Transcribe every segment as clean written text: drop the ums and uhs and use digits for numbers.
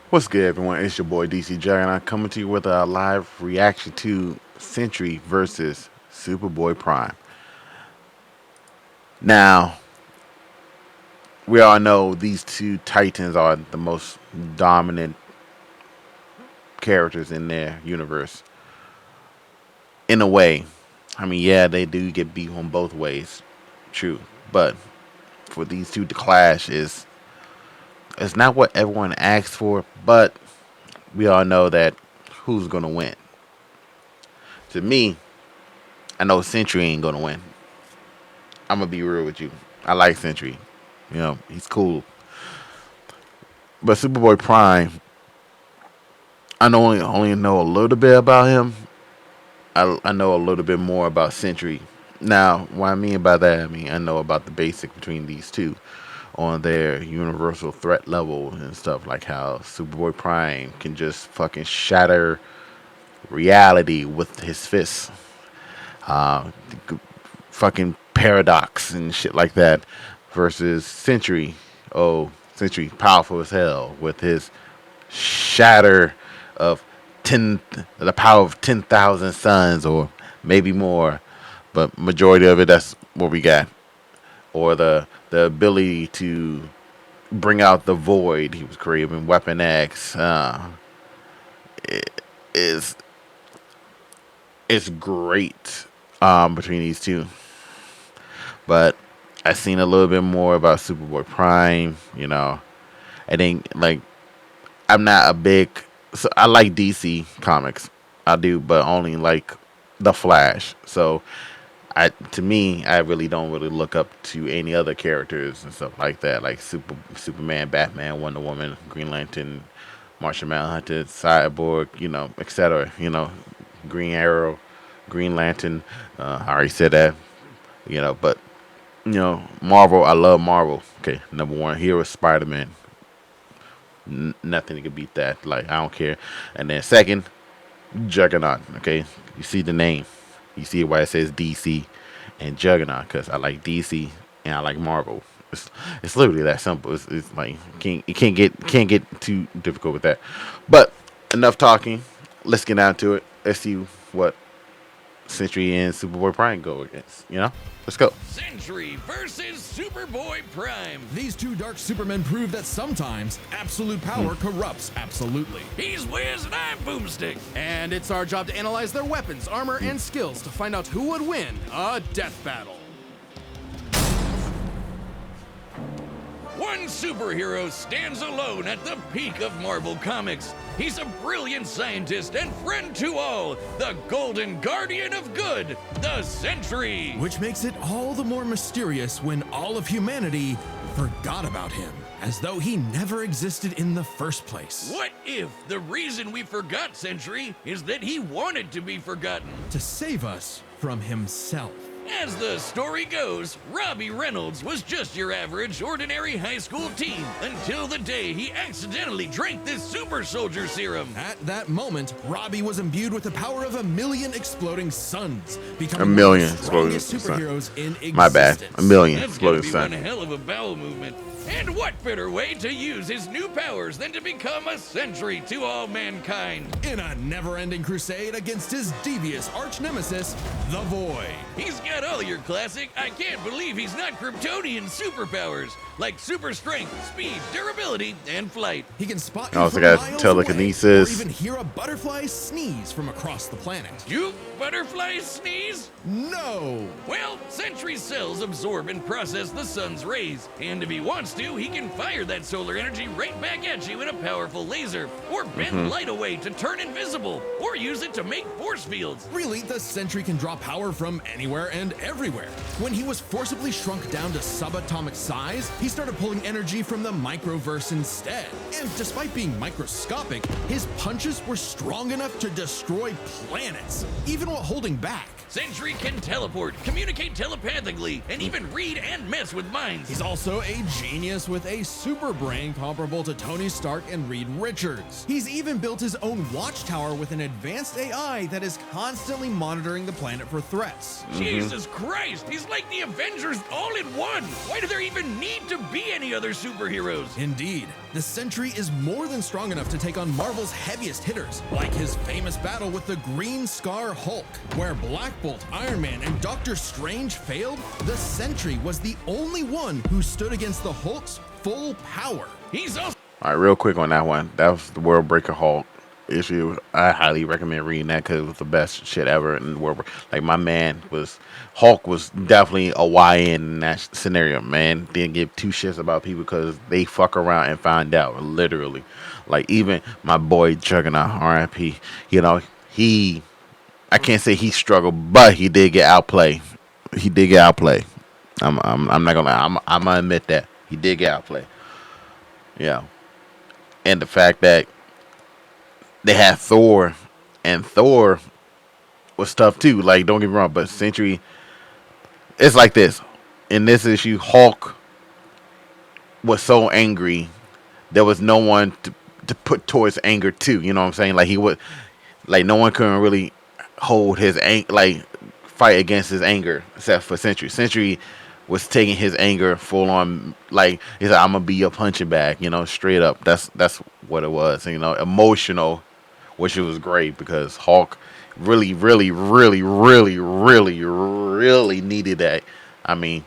What's good, everyone? It's your boy Dcjuggernaut coming to you with a live reaction to Sentry versus Superboy Prime. Now, we all know these two titans are the most dominant characters in their universe. In a way, I mean, yeah, they do get beat on both ways, true. But for these two to clash is it's not what everyone asked for. But we all know that who's gonna win. To me, I know Sentry ain't gonna win. I'm gonna be real with you. I like Sentry. You know, he's cool. But Superboy Prime, I know only know a little bit about him. I know a little bit more about Sentry. Now, what I mean by that, I mean I know about the basic between these two on their universal threat level and stuff, like how Superboy Prime can just fucking shatter reality with his fists. Uh, Fucking paradox and shit like that, versus Sentry. Oh, Sentry powerful as hell with his shatter of the power of 10,000 suns or maybe more, but majority of it that's what we got. Or the ability to bring out the void he was creating, Weapon X. It is it's great between these two. But I seen a little bit more about Superboy Prime. I think like I'm not a big. So I like DC comics, I do, but only like the Flash. So to me, I really don't really look up to any other characters and stuff like that, like Superman, Batman, Wonder Woman, Green Lantern, Martian Manhunter, Cyborg, etc. Green Arrow, Green Lantern. I already said that. But Marvel, I love Marvel. Okay, number one hero is Spider-Man. Nothing can beat that. Like, I don't care. And then second, Juggernaut. Okay, you see the name, you see why it says DC and Juggernaut, because I like DC and I like Marvel. It's literally that simple. It's like you can't get too difficult with that. But enough talking. Let's get down to it. Let's see what Sentry and Superboy Prime go against. Let's go. Sentry versus Superboy Prime. These two dark supermen prove that sometimes absolute power corrupts absolutely. He's Wiz and I'm Boomstick. And it's our job to analyze their weapons, armor, and skills to find out who would win a death battle. One superhero stands alone at the peak of Marvel Comics. He's a brilliant scientist and friend to all, the Golden Guardian of Good, the Sentry. Which makes it all the more mysterious when all of humanity forgot about him, as though he never existed in the first place. What if the reason we forgot Sentry is that he wanted to be forgotten? To save us from himself. As the story goes, Robbie Reynolds was just your average, ordinary high school teen until the day he accidentally drank this super soldier serum. At that moment, Robbie was imbued with the power of 1,000,000 exploding suns, becoming 1,000,000 one of the strongest exploding superheroes in existence. My bad. 1,000,000 That's gonna exploding be sun. one hell of a bowel movement. And what better way to use his new powers than to become a sentry to all mankind? In a never-ending crusade against his devious arch-nemesis, the Void. He's got all your classic, I can't believe he's not Kryptonian superpowers, like super strength, speed, durability, and flight. He can spot you Also from got miles telekinesis. away, or even hear a butterfly sneeze from across the planet. You butterflies sneeze? No! Well, Sentry cells absorb and process the sun's rays, and if he wants to, he can fire that solar energy right back at you in a powerful laser, or bend light away to turn invisible, or use it to make force fields. Really, the Sentry can draw power from anywhere and everywhere. When he was forcibly shrunk down to subatomic size, he started pulling energy from the microverse instead. And despite being microscopic, his punches were strong enough to destroy planets, even while holding back. Sentry can teleport, communicate telepathically, and even read and mess with minds. He's also a genius with a super brain comparable to Tony Stark and Reed Richards. He's even built his own watchtower with an advanced AI that is constantly monitoring the planet for threats. Jesus Christ, he's like the Avengers all in one. Why do there even need to to be any other superheroes. Indeed, the Sentry is more than strong enough to take on Marvel's heaviest hitters, like his famous battle with the Green Scar Hulk. Where Black Bolt, Iron Man, and Doctor Strange failed, the Sentry was the only one who stood against the Hulk's full power. He's also All right, real quick on that one. That was the World Breaker Hulk issue. I highly recommend reading that because it was the best shit ever in the world. Like, my man was Hulk was definitely a YN in that scenario. Man didn't give two shits about people because they fuck around and find out. Literally, like even my boy Juggernaut, R.I.P. You know, I can't say he struggled, but he did get outplayed. He did get outplayed. I'm not gonna lie. I'm gonna admit that he did get outplayed. Yeah. And the fact that they had Thor, and Thor was tough too. Like, don't get me wrong, but Sentry, it's like this. In this issue, Hulk was so angry, there was no one to put towards anger to. You know what I'm saying? Like, he would, like, no one couldn't really hold his fight against his anger except for Sentry. Sentry was taking his anger full on, like he said, "I'm gonna be your punching bag," you know, straight up. That's what it was, you know, emotional, which it was great because Hulk really needed that. I mean,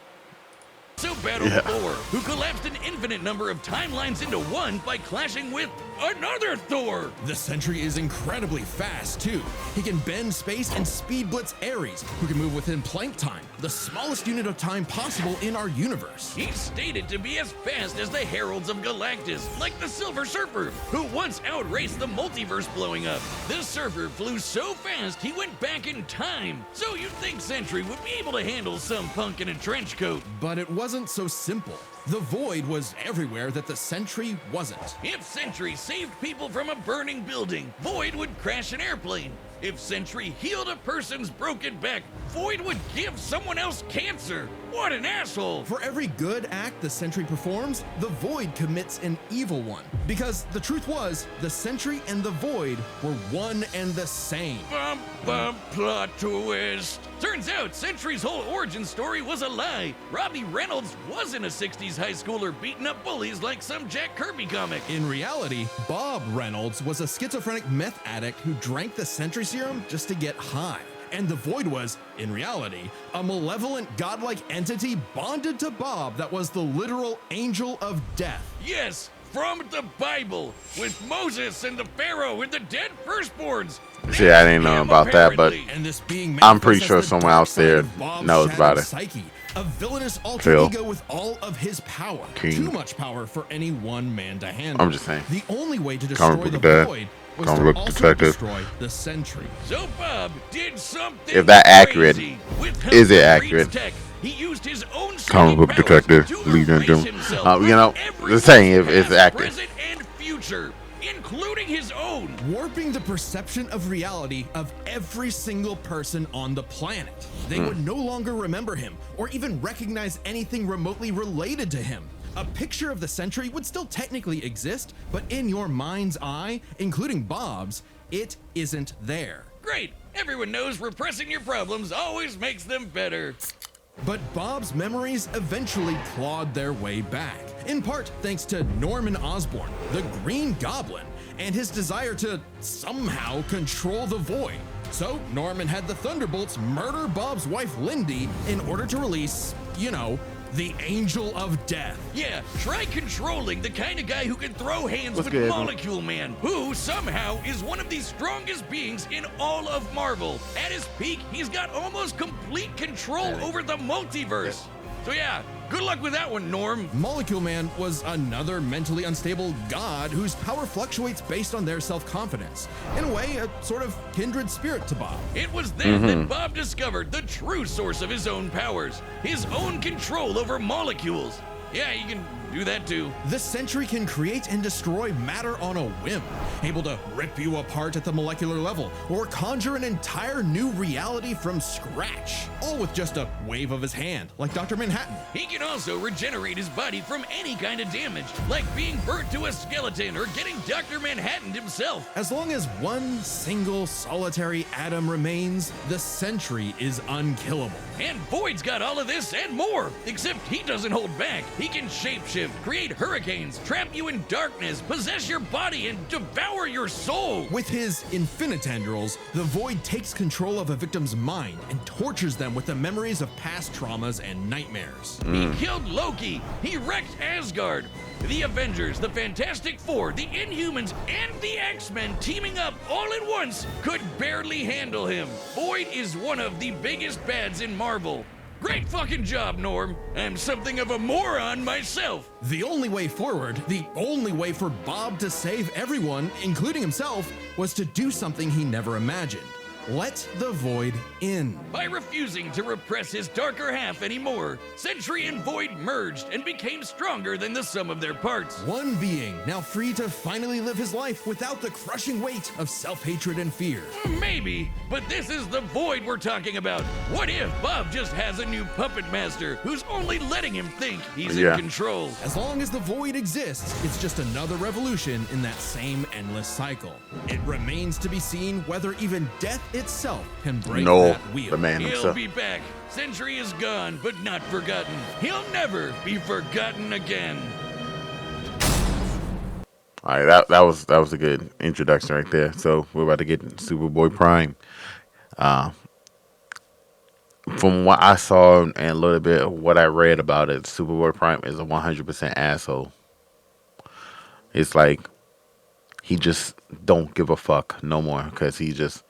so battled Thor, who collapsed an infinite number of timelines into one by clashing with another Thor. The Sentry is incredibly fast, too. He can bend space and speed blitz Ares, who can move within plank time, the smallest unit of time possible in our universe. He's stated to be as fast as the Heralds of Galactus, like the Silver Surfer, who once outraced the multiverse blowing up. The Surfer flew so fast he went back in time, so you'd think Sentry would be able to handle some punk in a trench coat. But it wasn't so simple. The Void was everywhere that the Sentry wasn't. If Sentry saved people from a burning building, Void would crash an airplane. If Sentry healed a person's broken back, Void would give someone else cancer. What an asshole! For every good act the Sentry performs, the Void commits an evil one. Because the truth was, the Sentry and the Void were one and the same. Bum, bum, plot twist. Turns out Sentry's whole origin story was a lie. Robbie Reynolds wasn't a 60s high schooler beating up bullies like some Jack Kirby comic. In reality, Bob Reynolds was a schizophrenic meth addict who drank the Sentry serum just to get high. And the Void was, in reality, a malevolent godlike entity bonded to Bob that was the literal angel of death. Yes, from the Bible, with Moses and the Pharaoh and the dead firstborns. see, I didn't know about that, but And this being I'm pretty sure manifests as the someone dark else there side of Bob's knows about shattered it. Psyche, a villainous alter Phil. ego with all of his power. King. Too much power for any one man to handle. I'm just saying. The only way to destroy Comic the book dad. Void was Comic to book also detective. destroy the Sentry. So Bob did something If that accurate, crazy. With help is it from accurate? Reed's tech, he used his own Comic book powers detective, to Legion of erase Doom. himself You know, from the everyone's saying if it's past, accurate. present, and future, including his own. Warping the perception of reality of every single person on the planet. They would no longer remember him or even recognize anything remotely related to him. A picture of the Sentry would still technically exist, but in your mind's eye, including Bob's, it isn't there. Great. Everyone knows repressing your problems always makes them better. But Bob's memories eventually clawed their way back, in part thanks to Norman Osborn, the Green Goblin, and his desire to somehow control the Void. So Norman had the Thunderbolts murder Bob's wife Lindy in order to release, you know, the Angel of Death. Yeah, try controlling the kind of guy who can throw hands What's with good, man? Molecule Man, who somehow is one of the strongest beings in all of Marvel. At his peak, he's got almost complete control over the multiverse. So yeah, good luck with that one, Norm. Molecule Man was another mentally unstable god whose power fluctuates based on their self-confidence. In a way, a sort of kindred spirit to Bob. It was then that Bob discovered the true source of his own powers, his own control over molecules. Yeah, you can do that too. The Sentry can create and destroy matter on a whim, able to rip you apart at the molecular level, or conjure an entire new reality from scratch, all with just a wave of his hand, like Dr. Manhattan. He can also regenerate his body from any kind of damage, like being burnt to a skeleton or getting Dr. Manhattan himself. As long as one single solitary atom remains, the Sentry is unkillable. And Void's got all of this and more, except he doesn't hold back. He can shapeshift, create hurricanes, trap you in darkness, possess your body, and devour your soul. With his infinitendrils, the Void takes control of a victim's mind and tortures them with the memories of past traumas and nightmares. He killed Loki. He wrecked Asgard. The Avengers, the Fantastic Four, the Inhumans, and the X-Men teaming up all at once could barely handle him. Void is one of the biggest bads in Marvel. Great fucking job, Norm. I'm something of a moron myself. The only way forward, the only way for Bob to save everyone, including himself, was to do something he never imagined. Let the Void in. By refusing to repress his darker half anymore, Sentry and Void merged and became stronger than the sum of their parts. One being, now free to finally live his life without the crushing weight of self-hatred and fear. Maybe, but this is the Void we're talking about. What if Bob just has a new puppet master who's only letting him think he's in control? As long as the Void exists, it's just another revolution in that same endless cycle. It remains to be seen whether even death itself can break that wheel. The man He'll himself. be back. Sentry is gone, but not forgotten. He'll never be forgotten again. All right, that was a good introduction right there. So we're about to get Superboy Prime. From what I saw and a little bit of what I read about it, Superboy Prime is a 100% asshole. It's like he just don't give a fuck no more because he just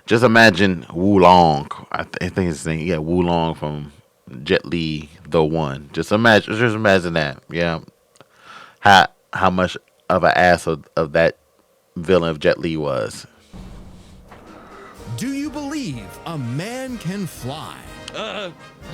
imagine Wulong. I think his name, Wulong from Jet Li, the One. Just imagine that. Yeah, how much of an ass of that villain of Jet Li was. Do you believe a man can fly?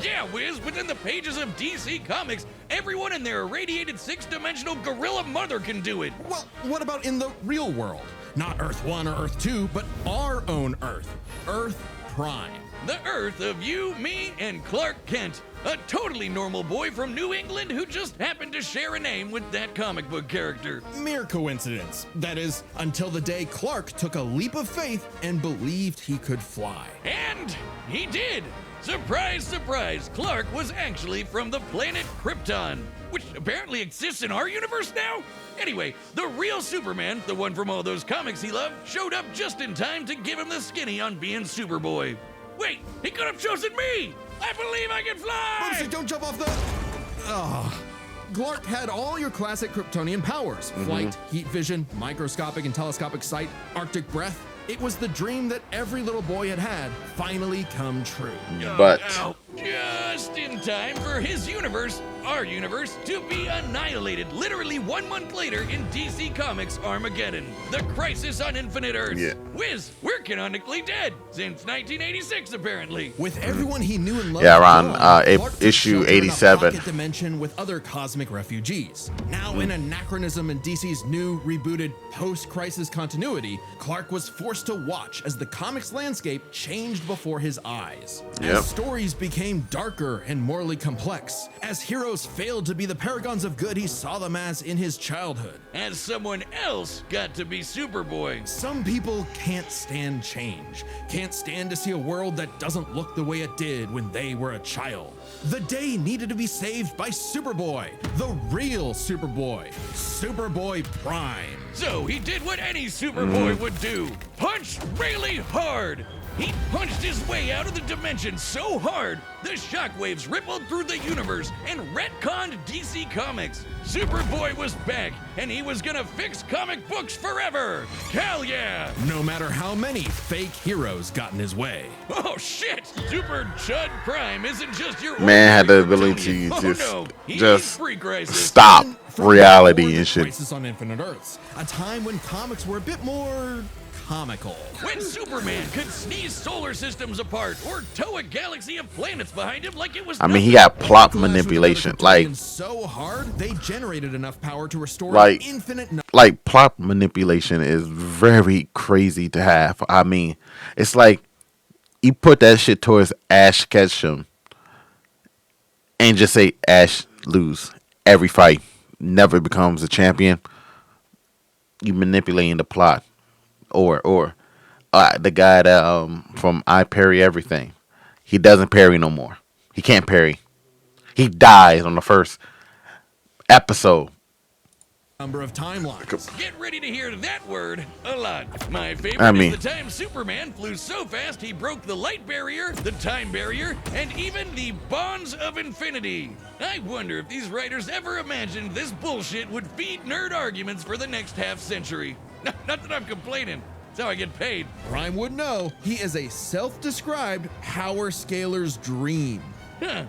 Yeah, Wiz, but in the pages of DC Comics, everyone in their irradiated six-dimensional gorilla mother can do it. Well, what about in the real world? Not Earth 1 or Earth 2, but our own Earth. Earth Prime. The Earth of you, me, and Clark Kent. A totally normal boy from New England who just happened to share a name with that comic book character. Mere coincidence. That is, until the day Clark took a leap of faith and believed he could fly. And he did! Surprise, surprise, Clark was actually from the planet Krypton, which apparently exists in our universe now? Anyway, the real Superman, the one from all those comics he loved, showed up just in time to give him the skinny on being Superboy. Wait, he could have chosen me! I believe I can fly! Mercy, don't jump off the... Clark had all your classic Kryptonian powers. Flight, heat vision, microscopic and telescopic sight, Arctic breath. It was the dream that every little boy had finally come true. But just in time for his universe, our universe, to be annihilated literally 1 month later in DC Comics Armageddon, the crisis on Infinite Earths. Yeah. Wiz, we're canonically dead since 1986 apparently. With everyone he knew and loved, around Clark took issue shelter in a 87. pocket dimension with other cosmic refugees. Now, an anachronism in DC's new rebooted post-crisis continuity, Clark was forced to watch as the comics landscape changed before his eyes. As stories became darker and morally complex, as heroes failed to be the paragons of good he saw them as in his childhood. As someone else got to be Superboy. Some people can't stand change, can't stand to see a world that doesn't look the way it did when they were a child. The day needed to be saved by Superboy, the real Superboy, Superboy Prime. So he did what any Superboy would do. Punch really hard. He punched his way out of the dimension so hard, the shockwaves rippled through the universe and retconned DC Comics. Superboy was back, and he was gonna fix comic books forever. Hell yeah! No matter how many fake heroes got in his way. Oh shit! Super Chud Prime isn't just your Man had the ordinary ability Kryptonian. to Oh no, he just needs pre-crisis. stop. reality before and the shit. Crisis on Infinite Earths, a time when comics were a bit more comical. When Superman could sneeze solar systems apart or tow a galaxy of planets behind him like it was I mean, he nothing. got plot Clash with manipulation. other Kryptonians so hard they generated enough power to restore an Like, infinite like plot manipulation is very crazy to have. I mean, it's like you put that shit towards Ash Ketchum and just say Ash lose every fight, never becomes a champion. You manipulating the plot, or the guy that from I Parry Everything, he doesn't parry no more. He can't parry. He dies on the first episode. number of timelines. Get ready to hear that word a lot. My favorite I mean- is the time Superman flew so fast he broke the light barrier, the time barrier, and even the bonds of infinity. I wonder if these writers ever imagined this bullshit would feed nerd arguments for the next half century. Not that I'm complaining. That's how I get paid. Prime would know he is a self-described power scaler's dream. Huh.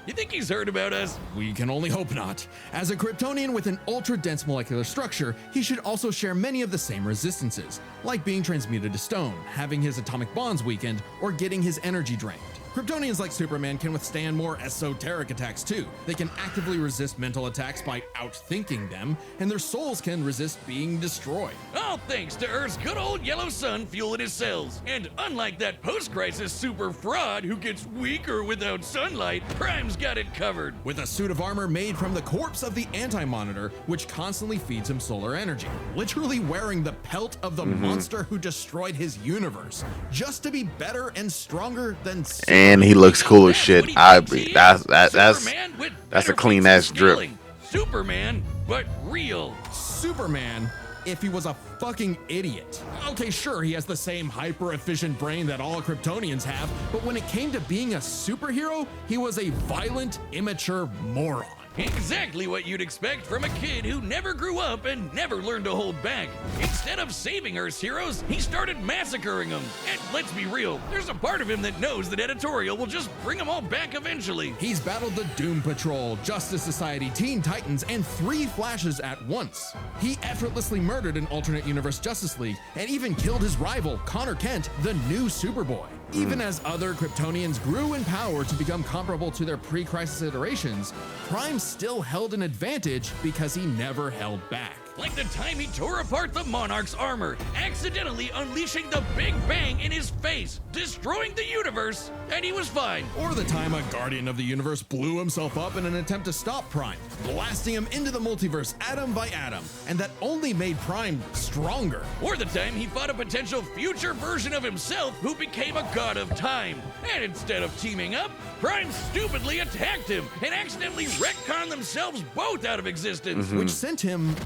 You think he's heard about us? We can only hope not. As a Kryptonian with an ultra-dense molecular structure, he should also share many of the same resistances, like being transmuted to stone, having his atomic bonds weakened, or getting his energy drained. Kryptonians like Superman can withstand more esoteric attacks too. They can actively resist mental attacks by outthinking them, and their souls can resist being destroyed. All thanks to Earth's good old yellow sun fueling his cells. And unlike that post-crisis super fraud who gets weaker without sunlight, Prime's got it covered. With a suit of armor made from the corpse of the Anti-Monitor, which constantly feeds him solar energy. Literally wearing the pelt of the monster who destroyed his universe, just to be better and stronger than Superman. And he looks cool as That's shit. what he I thinks he is. that's Superman with that's a better clean feats and ass drip. scaling. Superman, but real. Superman if he was a fucking idiot. Okay, sure, he has the same hyper-efficient brain that all Kryptonians have, but when it came to being a superhero, he was a violent, immature moron. Exactly what you'd expect from a kid who never grew up and never learned to hold back. Instead of saving Earth's heroes, he started massacring them. And let's be real, there's a part of him that knows that editorial will just bring them all back eventually. He's battled the Doom Patrol, Justice Society, Teen Titans, and 3 Flashes at once. He effortlessly murdered an alternate universe Justice League and even killed his rival, Connor Kent, the new Superboy. Even as other Kryptonians grew in power to become comparable to their pre-crisis iterations, Prime still held an advantage because he never held back. Like the time he tore apart the Monarch's armor, accidentally unleashing the Big Bang in his face, destroying the universe, and he was fine. Or the time a Guardian of the Universe blew himself up in an attempt to stop Prime, blasting him into the multiverse atom by atom, and that only made Prime stronger. Or the time he fought a potential future version of himself who became a god of time. And instead of teaming up, Prime stupidly attacked him and accidentally retconned themselves both out of existence. Which sent him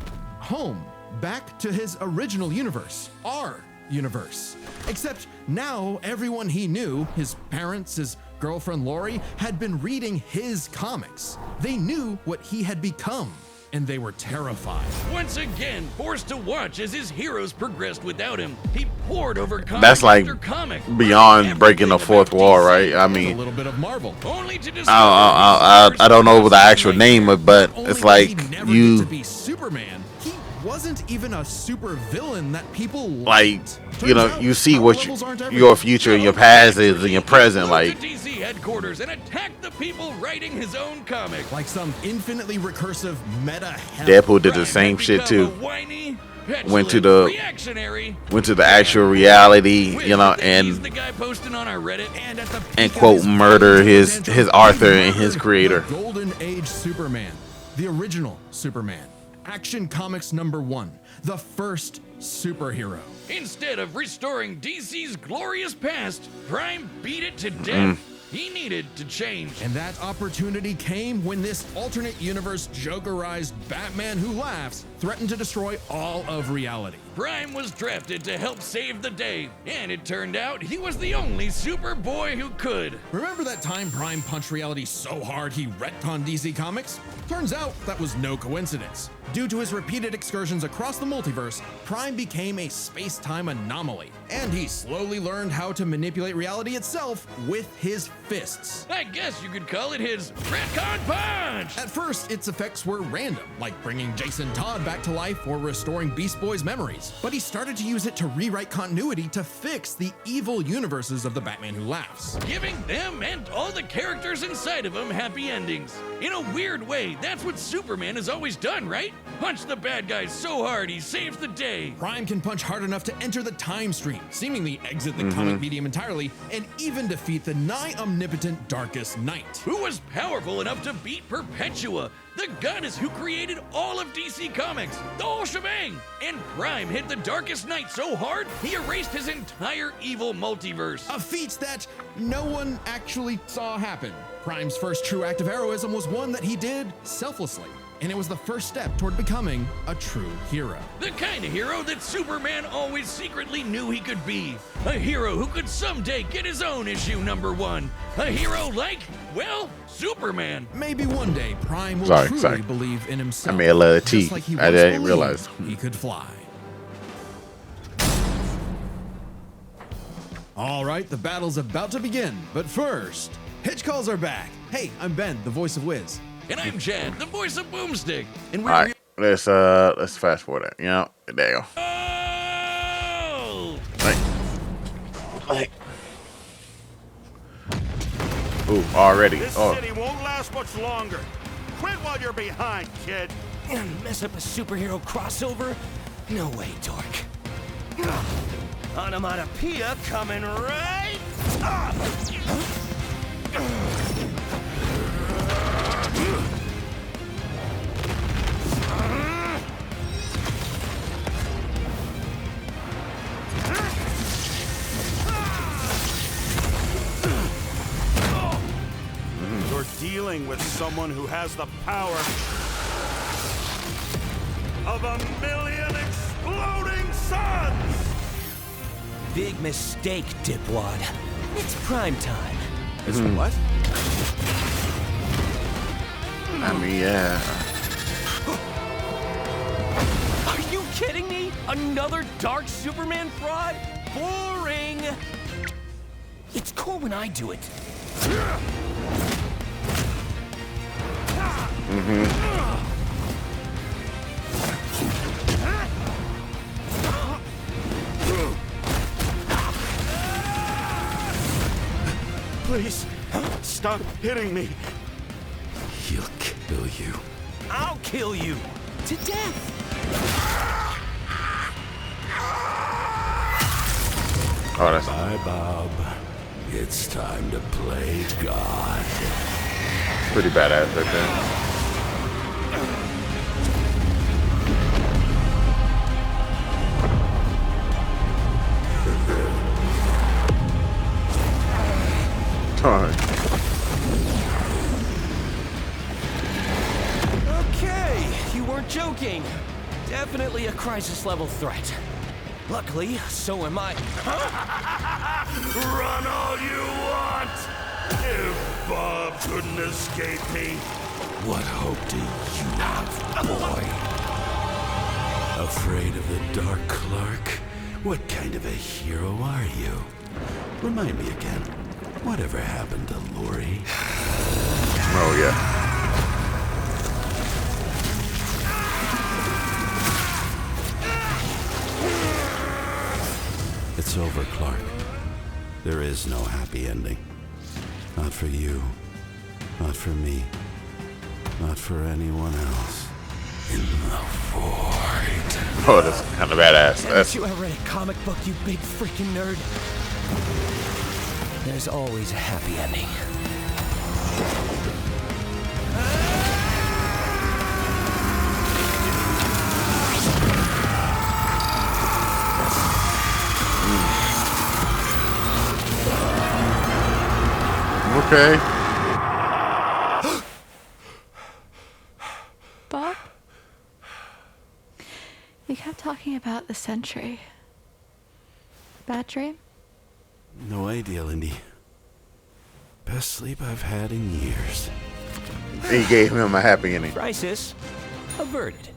home, back to his original universe, our universe. Except now everyone he knew, his parents, his girlfriend Lori, had been reading his comics. They knew what he had become, and they were terrified. Once again, forced to watch as his heroes progressed without him, he poured over comic That's like after comic, beyond breaking the everything fourth about wall, DC, right? I A mean, little bit of Marvel. only to discover I don't know the actual name of, but Not only it's did like he never get you to be Superman, he wasn't even a super villain that people like liked. you know Turns out you see power what levels aren't your everything. future and your past is and your present. Flew Like to DC headquarters and attacked the people writing his own comic. Like some infinitely recursive meta hell. Deadpool did the Prime same had shit become too. a whiny, Went to petulant, the- reactionary. Went to the actual reality, Wish you know, that he's and the guy posting on our Reddit. And at the peak and of quote his murder fucking his potential, author he and his murdered creator. The Golden Age Superman, the original Superman, Action Comics #1, the first superhero. Instead of restoring DC's glorious past, Prime beat it to death. He needed to change. And that opportunity came when this alternate universe Jokerized Batman Who Laughs threatened to destroy all of reality. Prime was drafted to help save the day, and it turned out he was the only Superboy who could. Remember that time Prime punched reality so hard he retconned DC Comics? Turns out that was no coincidence. Due to his repeated excursions across the multiverse, Prime became a space-time anomaly, and he slowly learned how to manipulate reality itself with his fists. I guess you could call it his retcon punch! At first, its effects were random, like bringing Jason Todd back to life or restoring Beast Boy's memories, but he started to use it to rewrite continuity to fix the evil universes of the Batman Who Laughs. Giving them and all the characters inside of them happy endings. In a weird way, that's what Superman has always done, right? Punch the bad guys so hard he saves the day. Prime can punch hard enough to enter the time stream, seemingly exit the comic medium entirely, and even defeat the nigh-omnipotent Darkest Knight. Who was powerful enough to beat Perpetua, the goddess who created all of DC Comics, the whole shebang. And Prime hit the Darkest Knight so hard, he erased his entire evil multiverse. A feat that no one actually saw happen. Prime's first true act of heroism was one that he did selflessly, and it was the first step toward becoming a true hero. The kind of hero that Superman always secretly knew he could be. A hero who could someday get his own issue #1. A hero like, well, Superman. Maybe one day Prime will truly believe in himself. I made a letter T. Just like he I didn't realize he could fly. All right, the battle's about to begin, but first, Hitch calls are back. Hey, I'm Ben, the voice of Wiz. And I'm Chad, the voice of Boomstick. And we're All right, let's fast forward it. You know, there you go. Oh! Like. Ooh, already. This city won't last much longer. Quit while you're behind, kid. Mess up a superhero crossover? No way, dork. Onomatopoeia coming right up! You're dealing with someone who has the power of 1,000,000 exploding suns! Big mistake, dipwad. It's prime time. It's what? I mean, yeah. Are you kidding me? Another dark Superman fraud? Boring! It's cool when I do it. Please, stop hitting me. He'll kill you. I'll kill you. To death. Oh, that's Bye, Bob. It's time to play God. pretty badass right there. Okay, you weren't joking. Definitely a crisis level threat. Luckily, so am I. Run all you want! If Bob couldn't escape me. What hope do you have, boy? Afraid of the Dark Clark? What kind of a hero are you? Remind me again, whatever happened to Lori? Oh, yeah. It's over, Clark. There is no happy ending. Not for you. Not for me. Not for anyone else. In the void. Oh, that's kind of badass. Haven't you ever read a comic book, you big freaking nerd? There's always a happy ending. Okay. Bob? thinking about the Sentry. Bad dream? No idea, Lindy. Best sleep I've had in years. He gave him a happy ending. Crisis averted.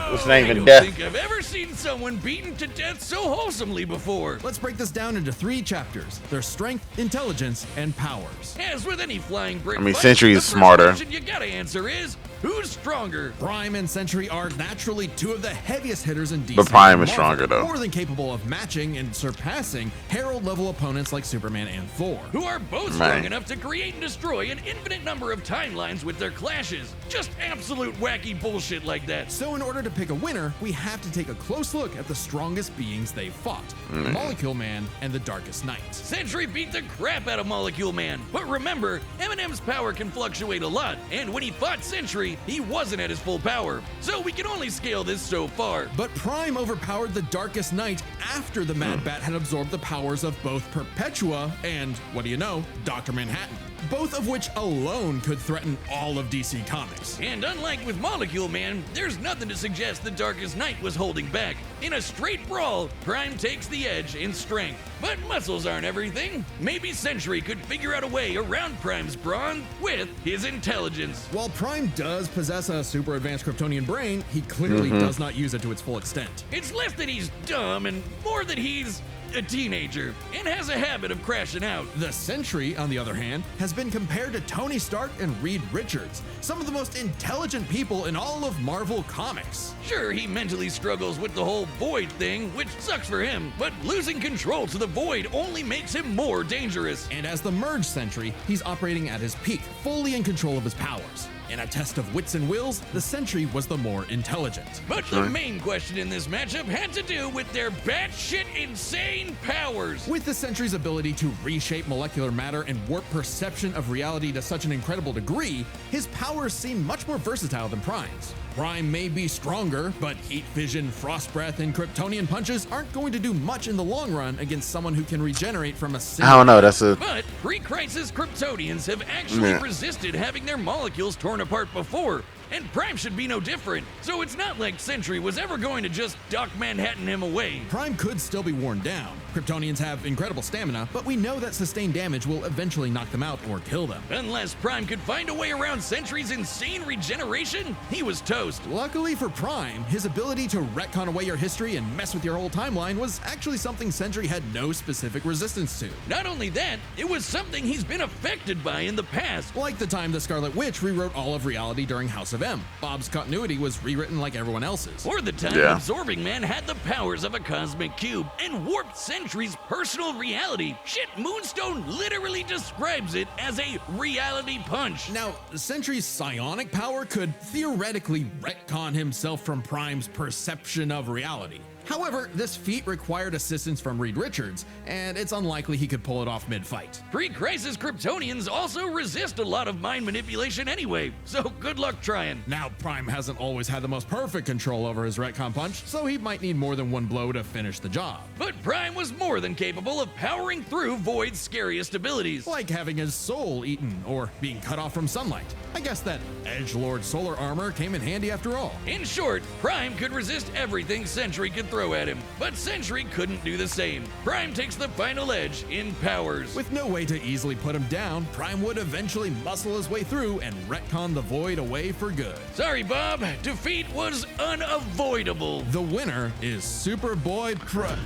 What's I not even don't death? think I've ever seen someone beaten to death so wholesomely before. Let's break this down into 3 chapters: their strength, intelligence, and powers. As with any flying brick I mean, fight, Sentry the is first smarter. question you gotta answer is, who's stronger? Prime and Sentry are naturally 2 of the heaviest hitters in DC. But Prime and is Marvel, stronger, though. More than capable of matching and surpassing Herald-level opponents like Superman and Thor. Who are both Man. strong enough to create and destroy an infinite number of timelines with their clashes. Just absolute wacky bullshit like that. So in order to pick a winner, we have to take a close look at the strongest beings they fought: Molecule Man and the Darkest Knight. Sentry beat the crap out of Molecule Man, but remember, Eminem's power can fluctuate a lot, and when he fought Sentry, he wasn't at his full power, so we can only scale this so far. But Prime overpowered the Darkest Knight after the Mad Bat had absorbed the powers of both Perpetua and, what do you know, Dr. Manhattan, both of which alone could threaten all of DC Comics. And unlike with Molecule Man, there's nothing to suggest the Darkest Knight was holding back. In a straight brawl, Prime takes the edge in strength. But muscles aren't everything. Maybe Sentry could figure out a way around Prime's brawn with his intelligence. While Prime does possess a super advanced Kryptonian brain, he clearly does not use it to its full extent. It's less that he's dumb and more that he's a teenager and has a habit of crashing out. The Sentry, on the other hand, has been compared to Tony Stark and Reed Richards, some of the most intelligent people in all of Marvel Comics. Sure, he mentally struggles with the whole Void thing, which sucks for him, but losing control to the Void only makes him more dangerous. And as the Merge Sentry, he's operating at his peak, fully in control of his powers. In a test of wits and wills, the Sentry was the more intelligent. But the main question in this matchup had to do with their batshit insane powers. With the Sentry's ability to reshape molecular matter and warp perception of reality to such an incredible degree, his powers seem much more versatile than Prime's. Prime may be stronger, but heat vision, frost breath, and Kryptonian punches aren't going to do much in the long run against someone who can regenerate from a single. I don't know. That's a But pre-crisis Kryptonians have actually Yeah. resisted having their molecules torn apart before, and Prime should be no different. So it's not like Sentry was ever going to just Doc Manhattan him away. Prime could still be worn down. Kryptonians have incredible stamina, but we know that sustained damage will eventually knock them out or kill them. Unless Prime could find a way around Sentry's insane regeneration, he was toast. Luckily for Prime, his ability to retcon away your history and mess with your whole timeline was actually something Sentry had no specific resistance to. Not only that, it was something he's been affected by in the past. Like the time the Scarlet Witch rewrote all of reality during House of M. Bob's continuity was rewritten like everyone else's. Or the time Yeah. Absorbing Man had the powers of a cosmic cube and warped Sentry's personal reality. Shit, Moonstone literally describes it as a reality punch. Now, Sentry's psionic power could theoretically retcon himself from Prime's perception of reality. However, this feat required assistance from Reed Richards, and it's unlikely he could pull it off mid-fight. Pre-crisis Kryptonians also resist a lot of mind manipulation anyway, so good luck trying. Now, Prime hasn't always had the most perfect control over his retcon punch, so he might need more than one blow to finish the job. But Prime was more than capable of powering through Void's scariest abilities. Like having his soul eaten, or being cut off from sunlight. I guess that Edgelord solar armor came in handy after all. In short, Prime could resist everything Sentry could throw at him, but Sentry couldn't do the same. Prime takes the final edge in powers. With no way to easily put him down, Prime would eventually muscle his way through and retcon the Void away for good. Sorry, Bob, defeat was unavoidable. The winner is Superboy Prime.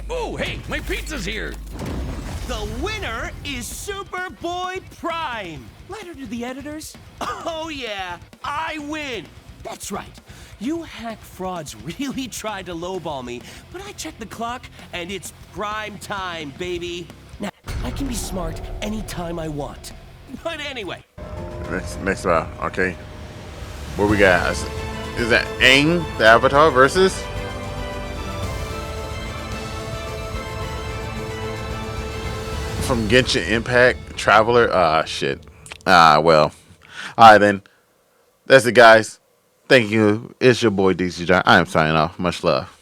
Oh, hey, my pizza's here. The winner is Superboy Prime. Letter to the editors. Oh yeah, I win. That's right. You hack frauds really tried to lowball me, but I checked the clock and it's prime time, baby. Now, I can be smart anytime I want. But anyway. next round. Okay, what we got? Is that Aang, the Avatar, versus? From Genshin Impact, Traveler. Shit. Well. Alright then. That's it, guys. Thank you. It's your boy Dcjuggernaut. I am signing off. Much love.